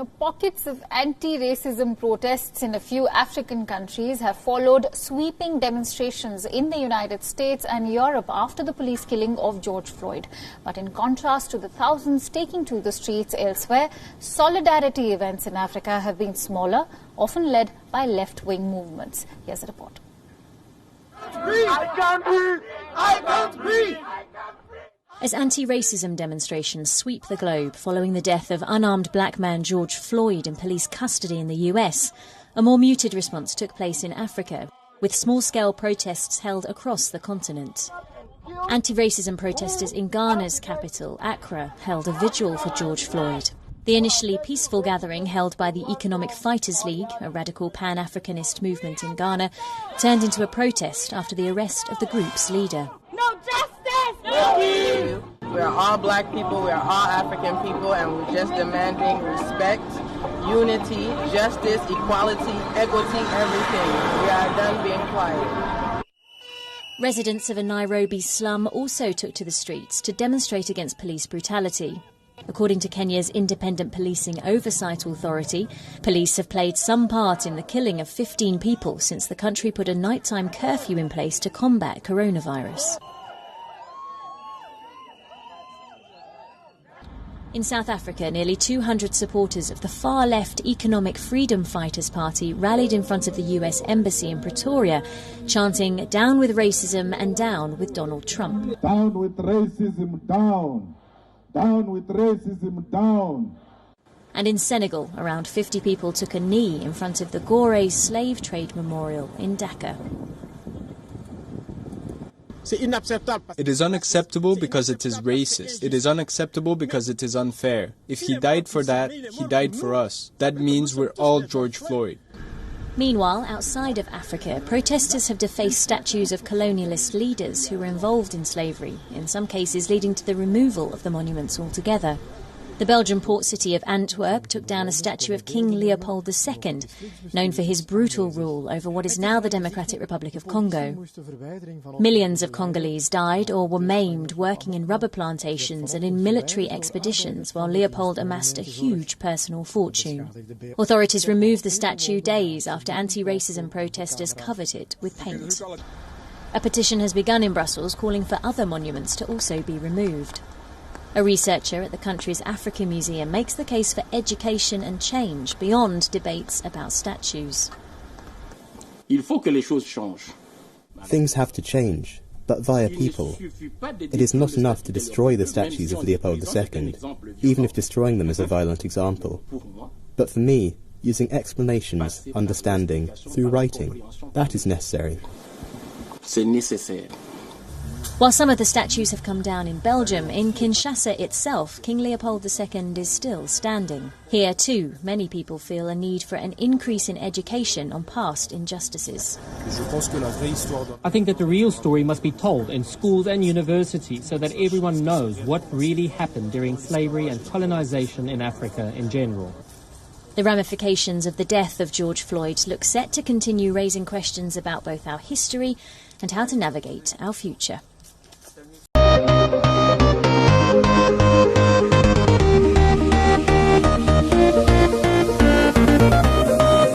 Now, pockets of anti-racism protests in a few African countries have followed sweeping demonstrations in the United States and Europe after the police killing of George Floyd. But in contrast to the thousands taking to the streets elsewhere, solidarity events in Africa have been smaller, often led by left-wing movements. Here's a report. I can't breathe! I can't breathe! As anti-racism demonstrations sweep the globe following the death of unarmed black man George Floyd in police custody in the US, a more muted response took place in Africa, with small-scale protests held across the continent. Anti-racism protesters in Ghana's capital, Accra, held a vigil for George Floyd. The initially peaceful gathering held by the Economic Fighters League, a radical pan-Africanist movement in Ghana, turned into a protest after the arrest of the group's leader. No justice! No peace! We are all black people, we are all African people, and we're just demanding respect, unity, justice, equality, equity, everything. We are done being quiet. Residents of a Nairobi slum also took to the streets to demonstrate against police brutality. According to Kenya's Independent Policing Oversight Authority, police have played some part in the killing of 15 people since the country put a nighttime curfew in place to combat coronavirus. In South Africa, nearly 200 supporters of the far-left Economic Freedom Fighters Party rallied in front of the US Embassy in Pretoria, chanting, "Down with racism and down with Donald Trump." Down with racism, down. Down with racism, down. And in Senegal, around 50 people took a knee in front of the Gorée slave trade memorial in Dakar. It is unacceptable because it is racist. It is unacceptable because it is unfair. If he died for that, he died for us. That means we're all George Floyd. Meanwhile, outside of Africa, protesters have defaced statues of colonialist leaders who were involved in slavery, in some cases leading to the removal of the monuments altogether. The Belgian port city of Antwerp took down a statue of King Leopold II, known for his brutal rule over what is now the Democratic Republic of Congo. Millions of Congolese died or were maimed working in rubber plantations and in military expeditions while Leopold amassed a huge personal fortune. Authorities removed the statue days after anti-racism protesters covered it with paint. A petition has begun in Brussels calling for other monuments to also be removed. A researcher at the country's Africa Museum makes the case for education and change beyond debates about statues. Things have to change, but via people. It is not enough to destroy the statues of Leopold II, even if destroying them is a violent example. But for me, using explanations, understanding, through writing, that is necessary. While some of the statues have come down in Belgium, in Kinshasa itself, King Leopold II is still standing. Here, too, many people feel a need for an increase in education on past injustices. I think that the real story must be told in schools and universities so that everyone knows what really happened during slavery and colonization in Africa in general. The ramifications of the death of George Floyd look set to continue raising questions about both our history and how to navigate our future.